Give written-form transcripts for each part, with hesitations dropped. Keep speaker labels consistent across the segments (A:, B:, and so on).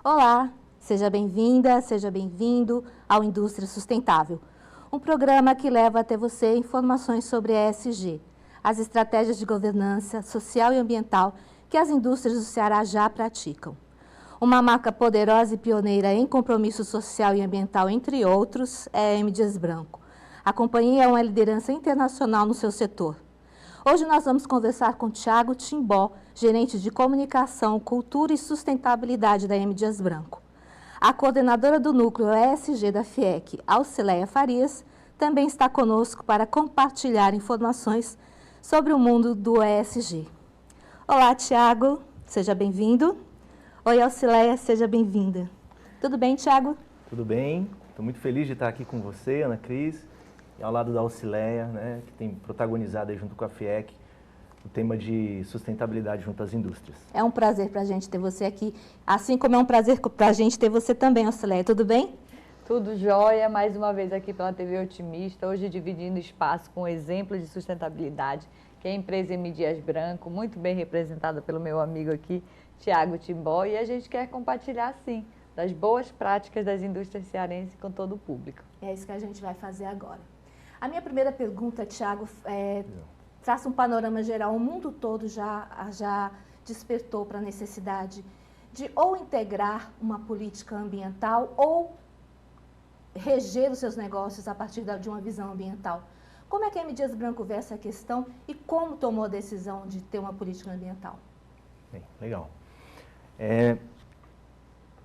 A: Olá, seja bem-vinda, seja bem-vindo ao Indústria Sustentável, um programa que leva até você informações sobre a ESG, as estratégias de governança social e ambiental que as indústrias do Ceará já praticam. Uma marca poderosa e pioneira em compromisso social e ambiental, entre outros, é a M. Dias Branco. A companhia é uma liderança internacional no seu setor. Hoje nós vamos conversar com Thiago Timbó, gerente de comunicação, cultura e sustentabilidade da M. Dias Branco. A coordenadora do núcleo ESG da FIEC, Alcileia Farias, também está conosco para compartilhar informações sobre o mundo do ESG. Olá, Thiago, seja bem-vindo. Oi, Alcileia, seja bem-vinda. Tudo bem, Thiago?
B: Tudo bem, estou muito feliz de estar aqui com você, Ana Cris, e ao lado da Alcileia, né, que tem protagonizado aí junto com a FIEC o tema de sustentabilidade junto às indústrias.
A: É um prazer para a gente ter você aqui, assim como é um prazer para a gente ter você também, Alcileia. Tudo bem?
C: Tudo jóia, mais uma vez aqui pela TV Otimista, hoje dividindo espaço com exemplos de sustentabilidade, que é a empresa M. Dias Branco, muito bem representada pelo meu amigo aqui, Thiago Timbó, e a gente quer compartilhar, sim, das boas práticas das indústrias cearenses com todo o público.
A: É isso que a gente vai fazer agora. A minha primeira pergunta, Thiago, traça um panorama geral. O mundo todo já despertou para a necessidade de ou integrar uma política ambiental ou reger os seus negócios a partir de uma visão ambiental. Como é que a M. Dias Branco vê essa questão e como tomou a decisão de ter uma política ambiental?
B: Bem, legal.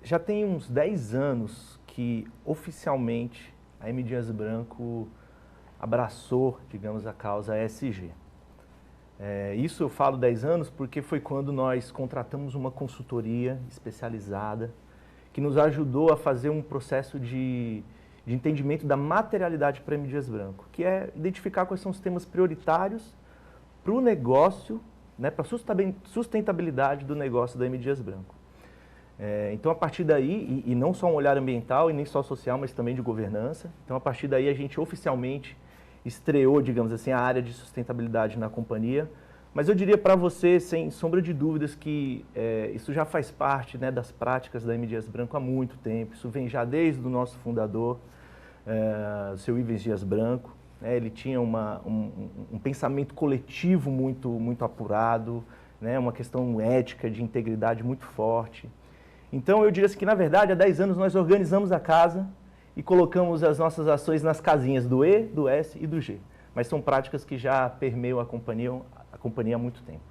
B: Já tem uns 10 anos que oficialmente a M. Dias Branco abraçou, digamos, a causa ESG. Isso eu falo 10 anos porque foi quando nós contratamos uma consultoria especializada que nos ajudou a fazer um processo de entendimento da materialidade para a M. Dias Branco, que é identificar quais são os temas prioritários para o negócio, né, para a sustentabilidade do negócio da M. Dias Branco. Então, a partir daí, e não só um olhar ambiental e nem só social, mas também de governança, então, a partir daí, a gente oficialmente estreou, digamos assim, a área de sustentabilidade na companhia. Mas eu diria para você, sem sombra de dúvidas, que isso já faz parte, né, das práticas da M. Dias Branco há muito tempo. Isso vem já desde o nosso fundador, o seu Ivens Dias Branco. Ele tinha um pensamento coletivo muito apurado, né, uma questão ética, de integridade muito forte. Então, eu diria assim que, na verdade, há 10 anos nós organizamos a casa e colocamos as nossas ações nas casinhas do E, do S e do G. Mas são práticas que já permeiam a companhia há muito tempo.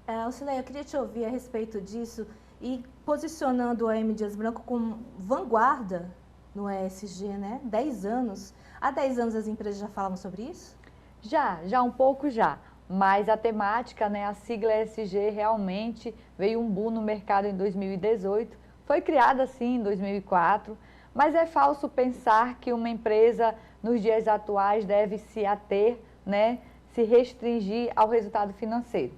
A: Alcileia, eu queria te ouvir a respeito disso e posicionando a M. Dias Branco como vanguarda no ESG, né? 10 anos. Há 10 anos as empresas já falavam sobre isso?
C: Já um pouco já. Mas a temática, né, a sigla ESG realmente veio um boom no mercado em 2018. Foi criada, sim, em 2004. Mas é falso pensar que uma empresa, nos dias atuais, deve se ater, né, se restringir ao resultado financeiro.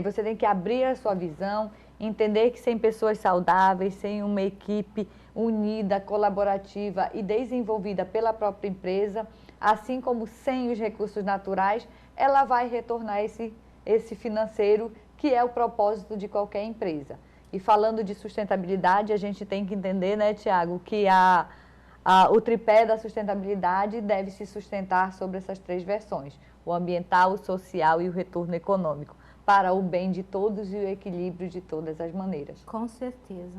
C: Você tem que abrir a sua visão, entender que sem pessoas saudáveis, sem uma equipe unida, colaborativa e desenvolvida pela própria empresa, assim como sem os recursos naturais, ela vai retornar esse financeiro, que é o propósito de qualquer empresa. E falando de sustentabilidade, a gente tem que entender, né, Thiago, que o tripé da sustentabilidade deve se sustentar sobre essas 3 versões: o ambiental, o social e o retorno econômico, para o bem de todos e o equilíbrio de todas as maneiras.
A: Com certeza,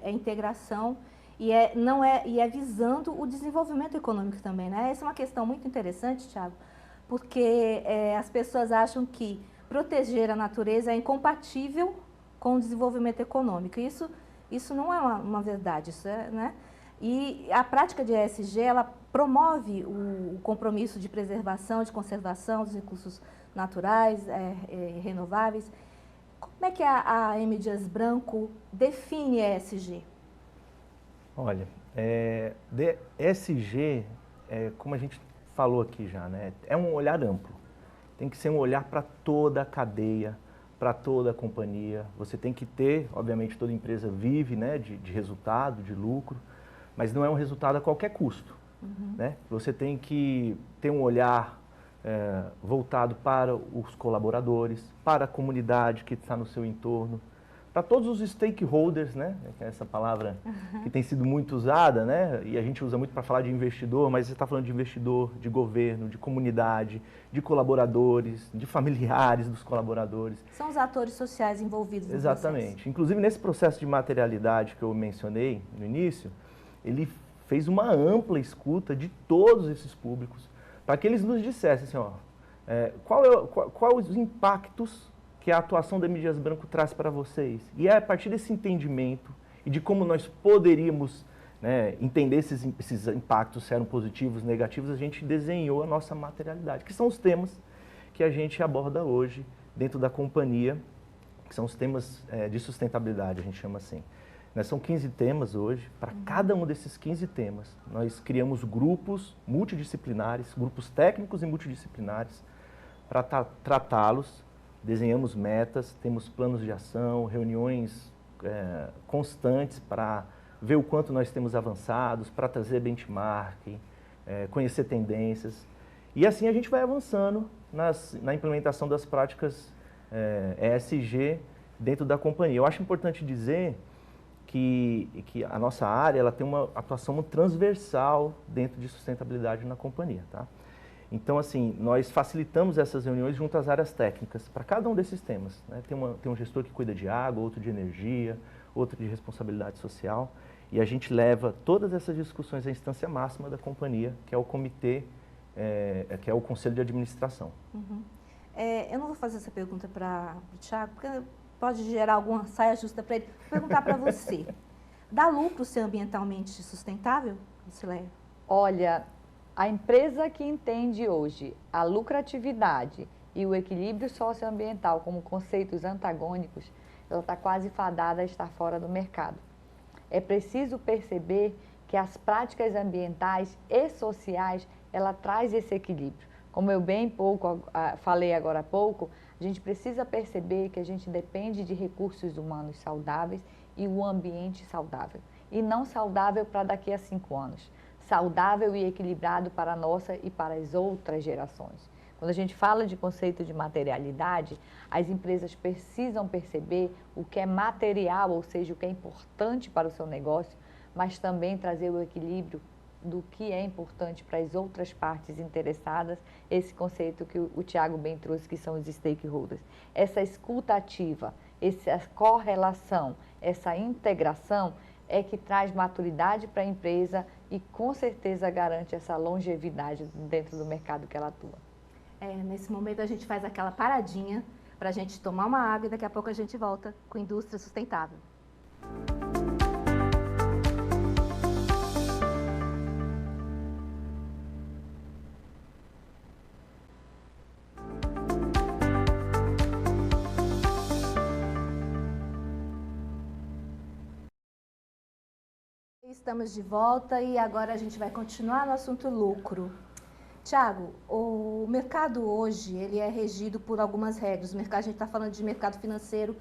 A: é integração e é visando o desenvolvimento econômico também, né? Essa é uma questão muito interessante, Thiago, porque as pessoas acham que proteger a natureza é incompatível com o desenvolvimento econômico. Isso não é uma verdade, isso né? E a prática de ESG, ela promove o compromisso de preservação, de conservação dos recursos naturais, renováveis. Como é que a M. Dias Branco define ESG?
B: Olha, ESG, como a gente falou aqui já, né, é um olhar amplo. Tem que ser um olhar para toda a cadeia, para toda a companhia. Você tem que ter, obviamente, toda empresa vive, né, de resultado, de lucro, mas não é um resultado a qualquer custo. Né? Você tem que ter um olhar voltado para os colaboradores, para a comunidade que está no seu entorno, para todos os stakeholders, né, que é essa palavra que tem sido muito usada, né, e a gente usa muito para falar de investidor, mas você está falando de investidor, de governo, de comunidade, de colaboradores, de familiares dos colaboradores.
A: São os atores sociais envolvidos no
B: Exatamente.
A: processo.
B: Inclusive, nesse processo de materialidade que eu mencionei no início, ele fez uma ampla escuta de todos esses públicos, para que eles nos dissessem assim, ó, qual os impactos que a atuação da M. Dias Branco traz para vocês. E é a partir desse entendimento e de como nós poderíamos, né, entender esses impactos, se eram positivos, negativos, a gente desenhou a nossa materialidade, que são os temas que a gente aborda hoje dentro da companhia, que são os temas de sustentabilidade, a gente chama assim. São 15 temas hoje. Para cada um desses 15 temas, nós criamos grupos multidisciplinares, grupos técnicos e multidisciplinares, para tratá-los. Desenhamos metas, temos planos de ação, reuniões constantes para ver o quanto nós temos avançados, para trazer benchmarking, conhecer tendências. E assim a gente vai avançando na implementação das práticas ESG dentro da companhia. Eu acho importante dizer que a nossa área ela tem uma atuação transversal dentro de sustentabilidade na companhia, tá? Então, assim, nós facilitamos essas reuniões junto às áreas técnicas para cada um desses temas, né? Tem um gestor que cuida de água, outro de energia, outro de responsabilidade social, e a gente leva todas essas discussões à instância máxima da companhia, que é o comitê, que é o conselho de administração.
A: Uhum. Eu não vou fazer essa pergunta para o Thiago, porque pode gerar alguma saia justa para ele. Vou perguntar para você. Dá lucro ser ambientalmente sustentável, Lucileia?
C: Olha, a empresa que entende hoje a lucratividade e o equilíbrio socioambiental como conceitos antagônicos, ela está quase fadada a estar fora do mercado. É preciso perceber que as práticas ambientais e sociais, ela traz esse equilíbrio. Como eu falei agora há pouco, a gente precisa perceber que a gente depende de recursos humanos saudáveis e o ambiente saudável. E não saudável para daqui a 5 anos. Saudável e equilibrado para a nossa e para as outras gerações. Quando a gente fala de conceito de materialidade, as empresas precisam perceber o que é material, ou seja, o que é importante para o seu negócio, mas também trazer o equilíbrio do que é importante para as outras partes interessadas, esse conceito que o Thiago bem trouxe, que são os stakeholders. Essa escuta ativa, essa correlação, essa integração é que traz maturidade para a empresa e com certeza garante essa longevidade dentro do mercado que ela atua.
A: Nesse momento a gente faz aquela paradinha para a gente tomar uma água e daqui a pouco a gente volta com Indústria Sustentável. Estamos de volta e agora a gente vai continuar no assunto lucro. Thiago, o mercado hoje ele é regido por algumas regras. O mercado, a gente está falando de mercado financeiro,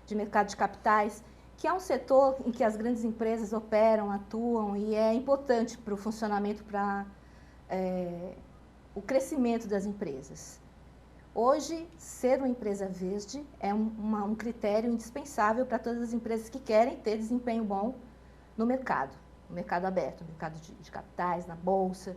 A: de mercado de capitais, que é um setor em que as grandes empresas operam, atuam e é importante para o funcionamento, para o crescimento das empresas. Hoje, ser uma empresa verde é um critério indispensável para todas as empresas que querem ter desempenho bom no mercado aberto, no mercado de capitais, na bolsa.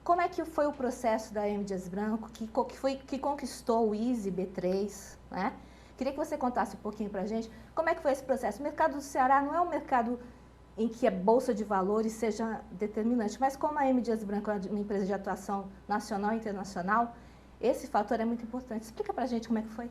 A: Como é que foi o processo da M. Dias Branco, que conquistou o ISE B3, né? Queria que você contasse um pouquinho para a gente como é que foi esse processo. O mercado do Ceará não é um mercado em que a bolsa de valores seja determinante, mas como a M. Dias Branco é uma empresa de atuação nacional e internacional, esse fator é muito importante. Explica para a gente como é que foi.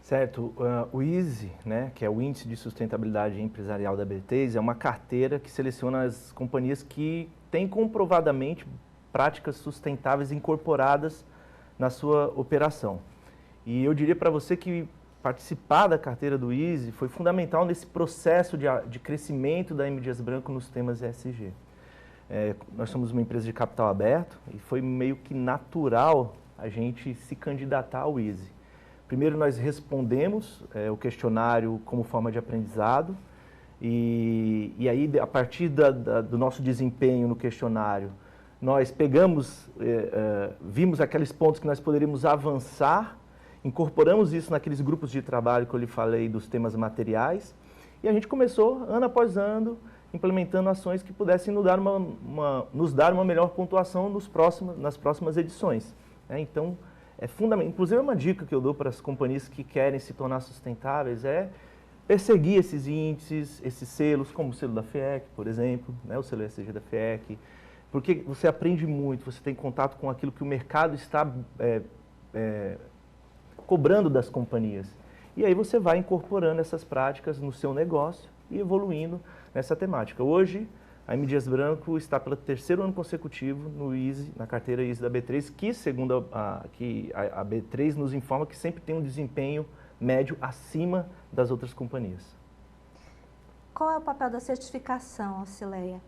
B: Certo, o ISE, né, que é o Índice de Sustentabilidade Empresarial da B3, é uma carteira que seleciona as companhias que têm comprovadamente práticas sustentáveis incorporadas na sua operação. E eu diria para você que participar da carteira do ISE foi fundamental nesse processo de crescimento da M. Dias Branco nos temas ESG. Nós somos uma empresa de capital aberto e foi meio que natural a gente se candidatar ao ISE. Primeiro, nós respondemos o questionário como forma de aprendizado e aí, a partir do nosso desempenho no questionário, nós pegamos, vimos aqueles pontos que nós poderíamos avançar incorporamos isso naqueles grupos de trabalho que eu lhe falei dos temas materiais, e a gente começou, ano após ano, implementando ações que pudessem nos dar uma melhor pontuação nas próximas edições. Então, é fundamental. Inclusive, uma dica que eu dou para as companhias que querem se tornar sustentáveis é perseguir esses índices, esses selos, como o selo da FIEC, por exemplo, o selo ESG da FIEC, porque você aprende muito, você tem contato com aquilo que o mercado está cobrando das companhias. E aí você vai incorporando essas práticas no seu negócio e evoluindo nessa temática. Hoje, a M. Dias Branco está pelo 3º ano consecutivo no ISE, na carteira ISE da B3, que segundo a B3 nos informa que sempre tem um desempenho médio acima das outras companhias.
A: Qual é o papel da certificação, Cileia?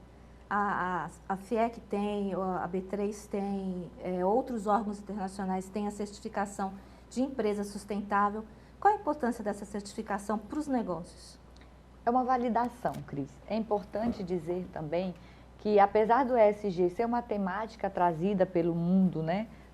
A: A FIEC tem, a B3 tem, outros órgãos internacionais têm a certificação de empresa sustentável. Qual a importância dessa certificação para os negócios?
C: É uma validação, Cris. É importante dizer também que, apesar do ESG ser uma temática trazida pelo mundo,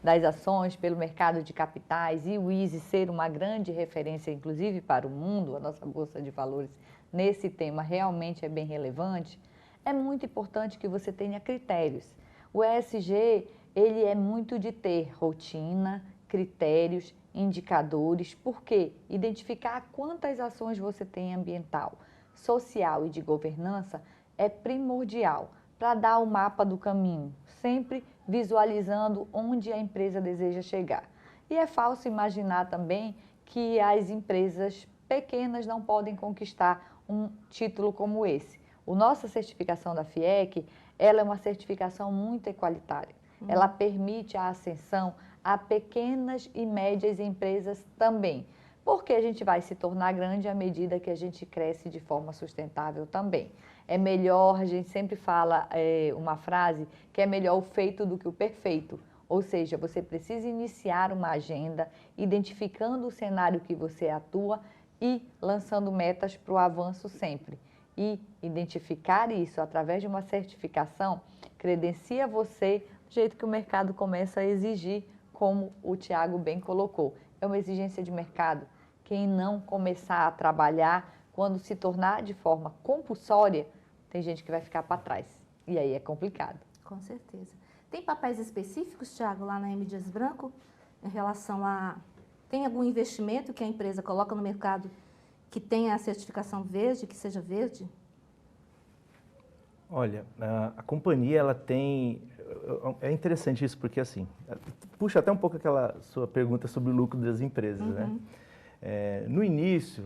C: das ações, pelo mercado de capitais, e o ISE ser uma grande referência, inclusive para o mundo, a nossa Bolsa de Valores nesse tema realmente é bem relevante, é muito importante que você tenha critérios. O ESG, ele é muito de ter rotina, critérios, indicadores, porque identificar quantas ações você tem ambiental, social e de governança é primordial para dar o mapa do caminho, sempre visualizando onde a empresa deseja chegar. E é falso imaginar também que as empresas pequenas não podem conquistar um título como esse. A nossa certificação da FIEC, ela é uma certificação muito equalitária. Ela permite a ascensão a pequenas e médias empresas também, porque a gente vai se tornar grande à medida que a gente cresce de forma sustentável também. É melhor, a gente sempre fala uma frase, que é melhor o feito do que o perfeito. Ou seja, você precisa iniciar uma agenda, identificando o cenário que você atua e lançando metas para o avanço sempre. E identificar isso através de uma certificação credencia você do jeito que o mercado começa a exigir, como o Tiago bem colocou. É uma exigência de mercado. Quem não começar a trabalhar, quando se tornar de forma compulsória, tem gente que vai ficar para trás. E aí é complicado.
A: Com certeza. Tem papéis específicos, Tiago, lá na M. Dias Branco, em relação a... Tem algum investimento que a empresa coloca no mercado que tenha a certificação verde, que seja verde?
B: Olha, a companhia, ela tem... É interessante isso, porque assim, puxa até um pouco aquela sua pergunta sobre o lucro das empresas, no início,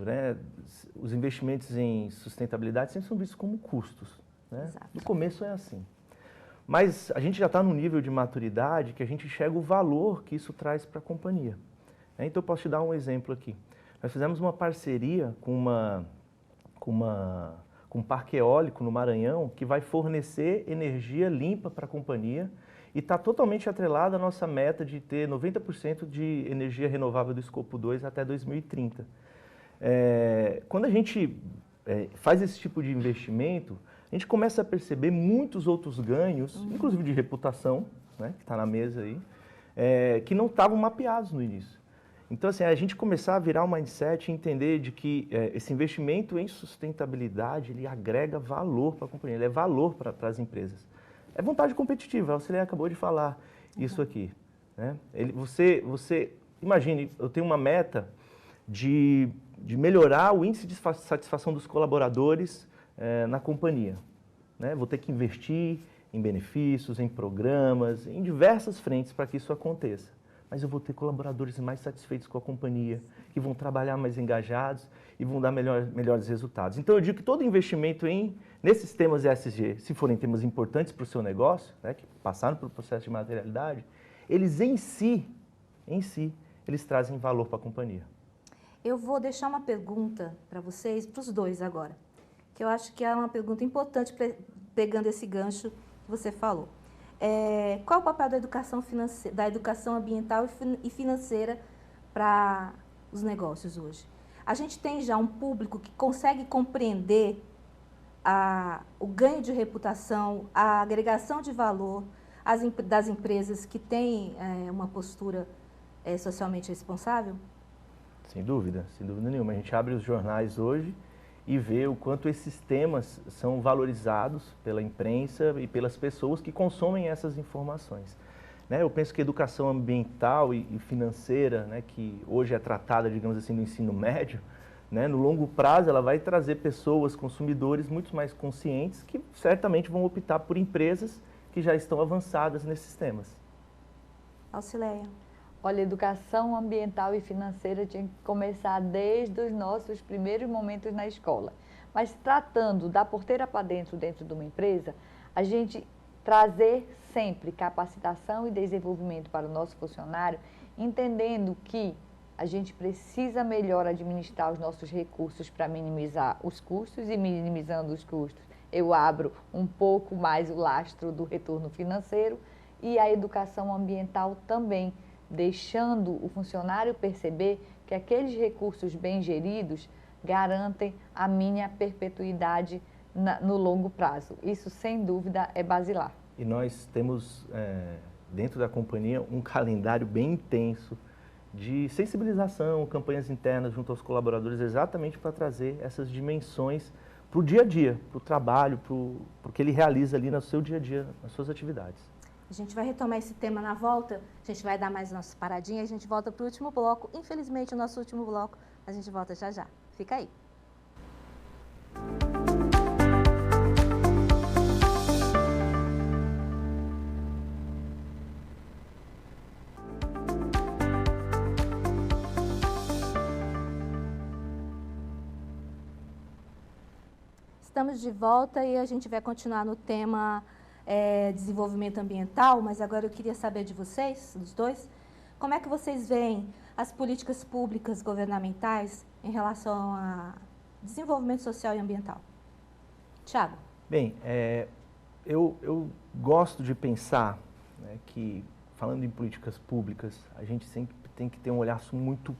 B: os investimentos em sustentabilidade sempre são vistos como custos, No começo é assim. Mas a gente já está num nível de maturidade que a gente enxerga o valor que isso traz para a companhia. Então, eu posso te dar um exemplo aqui. Nós fizemos uma parceria com um parque eólico no Maranhão que vai fornecer energia limpa para a companhia e está totalmente atrelada à nossa meta de ter 90% de energia renovável do escopo 2 até 2030. Quando a gente faz esse tipo de investimento, a gente começa a perceber muitos outros ganhos, inclusive de reputação, que está na mesa aí, que não estavam mapeados no início. Então, assim, a gente começar a virar um mindset e entender de que esse investimento em sustentabilidade, ele agrega valor para a companhia, ele é valor para as empresas. É vontade competitiva, a Cileia acabou de falar isso aqui. Você imagine, eu tenho uma meta de melhorar o índice de satisfação dos colaboradores na companhia. Vou ter que investir em benefícios, em programas, em diversas frentes para que isso aconteça. Mas eu vou ter colaboradores mais satisfeitos com a companhia, que vão trabalhar mais engajados e vão dar melhores resultados. Então, eu digo que todo investimento nesses temas ESG, se forem temas importantes para o seu negócio, que passaram pelo processo de materialidade, eles em si, eles trazem valor para a companhia.
A: Eu vou deixar uma pergunta para vocês, para os dois agora, que eu acho que é uma pergunta importante, pegando esse gancho que você falou. Qual é o papel da educação ambiental e financeira para os negócios hoje? A gente tem já um público que consegue compreender o ganho de reputação, a agregação de valor das empresas que têm uma postura socialmente responsável?
B: Sem dúvida nenhuma. A gente abre os jornais hoje e vê o quanto esses temas são valorizados pela imprensa e pelas pessoas que consomem essas informações. Né? Eu penso que educação ambiental e financeira, né, que hoje é tratada, digamos assim, no ensino médio, né, no longo prazo ela vai trazer pessoas, consumidores muito mais conscientes que certamente vão optar por empresas que já estão avançadas nesses temas.
A: Alcileia.
C: Olha, educação ambiental e financeira tinha que começar desde os nossos primeiros momentos na escola. Mas tratando da porteira para dentro de uma empresa, a gente trazer sempre capacitação e desenvolvimento para o nosso funcionário, entendendo que a gente precisa melhor administrar os nossos recursos para minimizar os custos e minimizando os custos. Eu abro um pouco mais o lastro do retorno financeiro e a educação ambiental também, deixando o funcionário perceber que aqueles recursos bem geridos garantem a minha perpetuidade no longo prazo. Isso, sem dúvida, é basilar.
B: E nós temos, dentro da companhia, um calendário bem intenso de sensibilização, campanhas internas junto aos colaboradores, exatamente para trazer essas dimensões para o dia a dia, para o trabalho, para o que ele realiza ali no seu dia a dia, nas suas atividades.
A: A gente vai retomar esse tema na volta, a gente vai dar mais nossa paradinha e a gente volta para o último bloco. Infelizmente, o nosso último bloco, a gente volta já já. Fica aí. Estamos de volta e a gente vai continuar no tema desenvolvimento ambiental, mas agora eu queria saber de vocês, dos dois, como é que vocês veem as políticas públicas governamentais em relação a desenvolvimento social e ambiental? Tiago.
B: Bem, eu gosto de pensar, né, que, falando em políticas públicas, a gente sempre tem que ter um olhar muito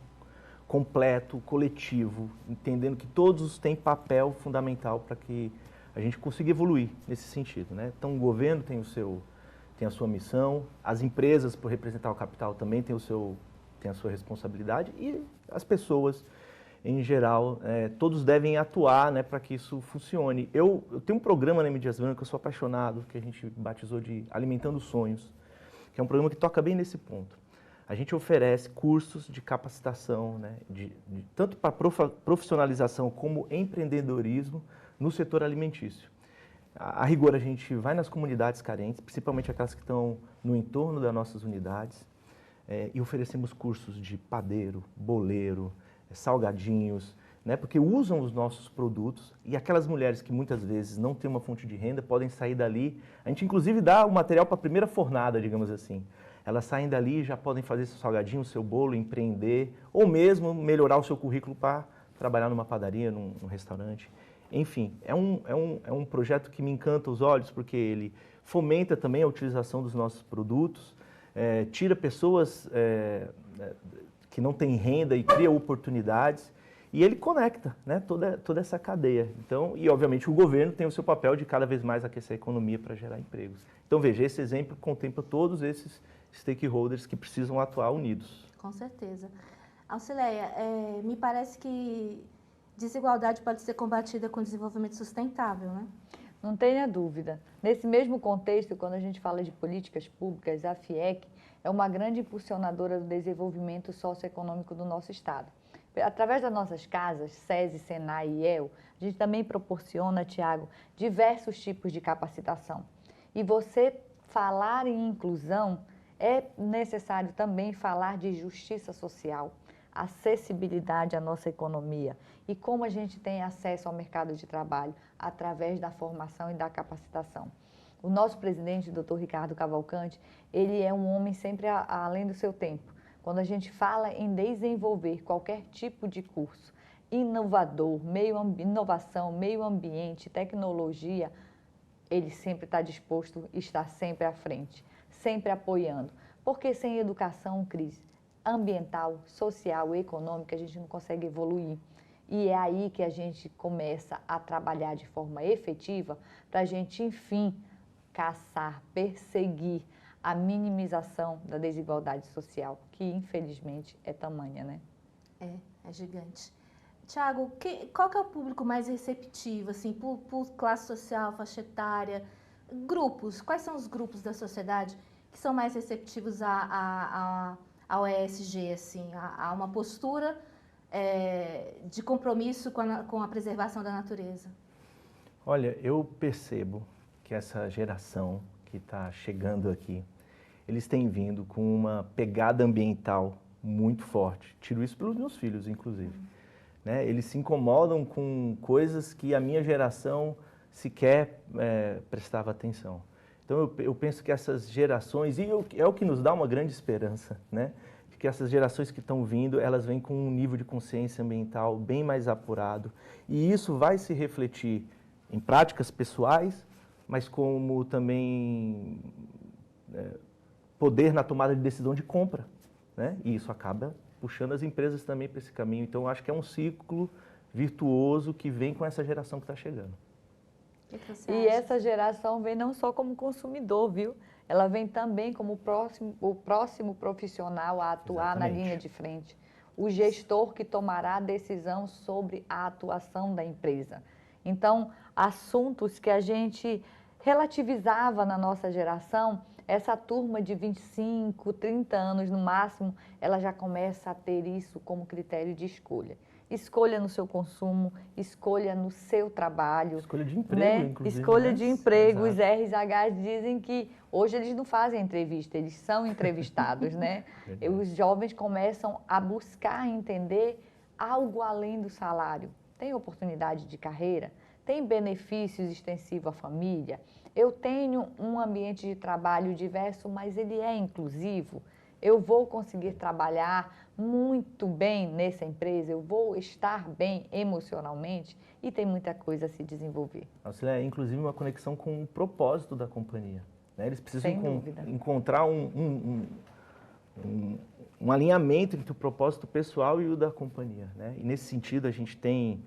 B: completo, coletivo, entendendo que todos têm papel fundamental para que a gente consiga evoluir nesse sentido, né? Então, o governo tem a sua missão, as empresas, por representar o capital, também têm a sua responsabilidade e as pessoas, em geral, todos devem atuar, né, para que isso funcione. Eu tenho um programa na Mídias Brancas, eu sou apaixonado, que a gente batizou de Alimentando Sonhos, que é um programa que toca bem nesse ponto. A gente oferece cursos de capacitação, né, tanto para profissionalização como empreendedorismo no setor alimentício. A rigor, a gente vai nas comunidades carentes, principalmente aquelas que estão no entorno das nossas unidades, e oferecemos cursos de padeiro, boleiro, salgadinhos, né, porque usam os nossos produtos e aquelas mulheres que muitas vezes não têm uma fonte de renda podem sair dali. A gente, inclusive, dá o material para a primeira fornada, digamos assim. Elas saem dali e já podem fazer seu salgadinho, seu bolo, empreender, ou mesmo melhorar o seu currículo para trabalhar numa padaria, num restaurante. Enfim, é um projeto que me encanta os olhos, porque ele fomenta também a utilização dos nossos produtos, tira pessoas que não têm renda e cria oportunidades, e ele conecta, né, toda essa cadeia. Então, e obviamente o governo tem o seu papel de cada vez mais aquecer a economia para gerar empregos. Então veja, esse exemplo contempla todos esses stakeholders que precisam atuar unidos.
A: Com certeza. Alcileia, me parece que desigualdade pode ser combatida com desenvolvimento sustentável, né?
C: Não tenha dúvida. Nesse mesmo contexto, quando a gente fala de políticas públicas, a FIEC é uma grande impulsionadora do desenvolvimento socioeconômico do nosso Estado. Através das nossas casas, SESI, SENAI e IEL, a gente também proporciona, Tiago, diversos tipos de capacitação. E você falar em inclusão, é necessário também falar de justiça social, acessibilidade à nossa economia e como a gente tem acesso ao mercado de trabalho através da formação e da capacitação. O nosso presidente, Dr. Ricardo Cavalcante, ele é um homem sempre além do seu tempo. Quando a gente fala em desenvolver qualquer tipo de curso inovador, inovação, meio ambiente, tecnologia, ele sempre está disposto e está sempre à frente, sempre apoiando. Porque sem educação, Cris, ambiental, social e econômica, a gente não consegue evoluir. E é aí que a gente começa a trabalhar de forma efetiva para a gente, enfim, caçar, perseguir a minimização da desigualdade social, que infelizmente é tamanha, né?
A: É gigante. Tiago, qual que é o público mais receptivo, assim, por classe social, faixa etária, grupos? Quais são os grupos da sociedade que são mais receptivos ao ESG, assim, a uma postura de compromisso com a preservação da natureza?
B: Olha, eu percebo que essa geração que está chegando aqui, eles têm vindo com uma pegada ambiental muito forte. Tiro isso pelos meus filhos, inclusive. Né? Eles se incomodam com coisas que a minha geração sequer prestava atenção. Então eu penso que essas gerações, e é o que nos dá uma grande esperança, né? De que essas gerações que estão vindo, elas vêm com um nível de consciência ambiental bem mais apurado, e isso vai se refletir em práticas pessoais, mas como também poder na tomada de decisão de compra, né? E isso acaba puxando as empresas também para esse caminho. Então, eu acho que é um ciclo virtuoso que vem com essa geração que está chegando.
C: E essa geração vem não só como consumidor, viu? Ela vem também como o próximo profissional a atuar na linha de frente. O gestor que tomará a decisão sobre a atuação da empresa. Então, assuntos que a gente relativizava na nossa geração, essa turma de 25, 30 anos no máximo, ela já começa a ter isso como critério de escolha. Escolha no seu consumo, escolha no seu trabalho.
B: Escolha de emprego,
C: né?
B: Inclusive.
C: Escolha de emprego.
B: Exato.
C: Os RHs dizem que hoje eles não fazem entrevista, eles são entrevistados, né? Os jovens começam a buscar entender algo além do salário. Tem oportunidade de carreira? Tem benefícios extensivos à família? Eu tenho um ambiente de trabalho diverso, mas ele é inclusivo? Eu vou conseguir trabalhar muito bem nessa empresa? Eu vou estar bem emocionalmente? E tem muita coisa a se desenvolver.
B: É inclusive uma conexão com o propósito da companhia. Né? Eles precisam encontrar um alinhamento entre o propósito pessoal e o da companhia. Né? E nesse sentido a gente tem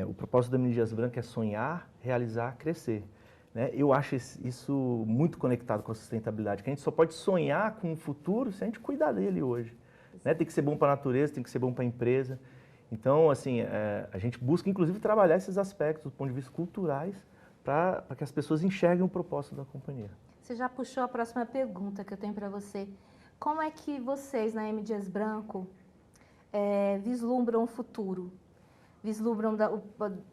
B: o propósito da M. Dias Branco é sonhar, realizar, crescer. Né? Eu acho isso muito conectado com a sustentabilidade, que a gente só pode sonhar com o futuro se a gente cuidar dele hoje. Né? Tem que ser bom para a natureza, tem que ser bom para a empresa. Então, assim, a gente busca, inclusive, trabalhar esses aspectos do ponto de vista culturais para que as pessoas enxerguem o propósito da companhia.
A: Você já puxou a próxima pergunta que eu tenho para você. Como é que vocês, na M. Dias Branco, vislumbram o futuro? Vislumbram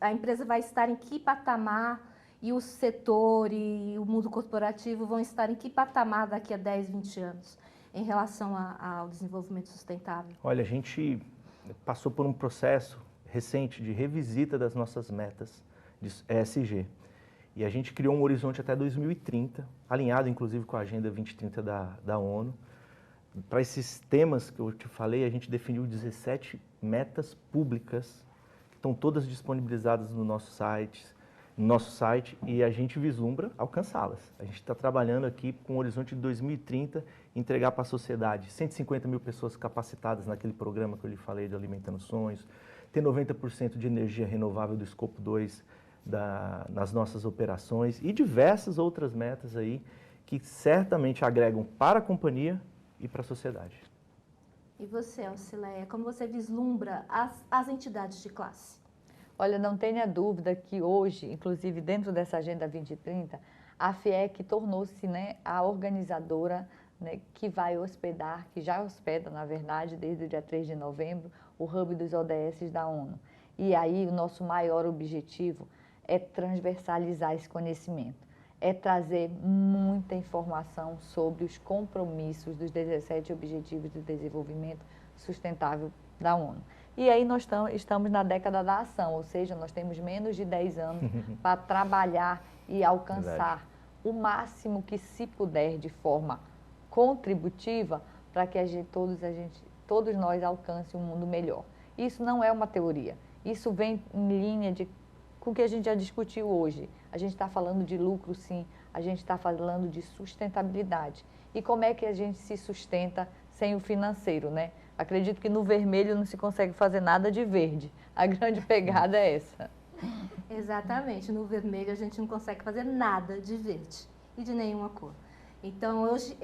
A: a empresa vai estar em que patamar e o setor e o mundo corporativo vão estar em que patamar daqui a 10, 20 anos em relação ao desenvolvimento sustentável?
B: Olha, a gente passou por um processo recente de revisita das nossas metas de ESG. E a gente criou um horizonte até 2030, alinhado inclusive com a Agenda 2030 da ONU. Para esses temas que eu te falei, a gente definiu 17 metas públicas, que estão todas disponibilizadas no nosso site, e a gente vislumbra alcançá-las. A gente está trabalhando aqui com um horizonte de 2030, entregar para a sociedade 150 mil pessoas capacitadas naquele programa que eu lhe falei de Alimentando Sonhos, ter 90% de energia renovável do escopo 2 nas nossas operações e diversas outras metas aí que certamente agregam para a companhia e para a sociedade.
A: E você, Alcileia, como você vislumbra as entidades de classe?
C: Olha, não tenha dúvida que hoje, inclusive dentro dessa Agenda 2030, a FIEC tornou-se, né, a organizadora, né, que vai hospedar, que já hospeda, na verdade, desde o dia 3 de novembro, o Hub dos ODS da ONU. E aí o nosso maior objetivo é transversalizar esse conhecimento, é trazer muita informação sobre os compromissos dos 17 Objetivos de Desenvolvimento Sustentável da ONU. E aí nós estamos na década da ação, ou seja, nós temos menos de 10 anos para trabalhar e alcançar o máximo que se puder de forma contributiva para que todos nós alcancem um mundo melhor. Isso não é uma teoria, isso vem em linha com o que a gente já discutiu hoje. A gente está falando de lucro, sim, a gente está falando de sustentabilidade. E como é que a gente se sustenta sem o financeiro, né? Acredito que no vermelho não se consegue fazer nada de verde. A grande pegada é essa.
A: Exatamente, no vermelho a gente não consegue fazer nada de verde e de nenhuma cor. Então, hoje,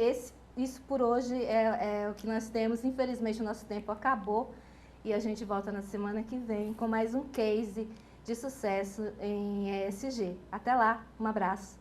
A: isso por hoje é o que nós temos. Infelizmente, o nosso tempo acabou. e a gente volta na semana que vem com mais um case de sucesso em ESG. Até lá, um abraço.